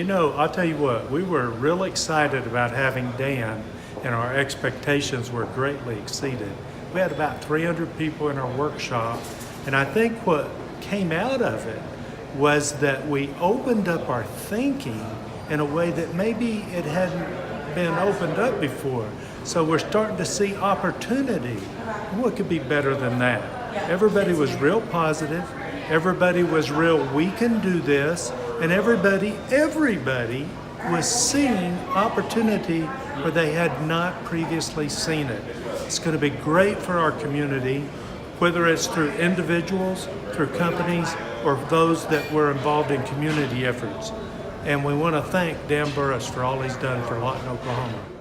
you know, I'll tell you what, we were real excited about having Dan, and our expectations were greatly exceeded. We had about 300 people in our workshop, and I think what came out of it was that we opened up our thinking in a way that maybe it hadn't been opened up before. So we're starting to see opportunity. What could be better than that? Everybody was real positive. Everybody was real, we can do this. And everybody was seeing opportunity where they had not previously seen it. It's going to be great for our community, whether it's through individuals, through companies, or those that were involved in community efforts. And we want to thank Dan Burrus for all he's done for Lawton, Oklahoma.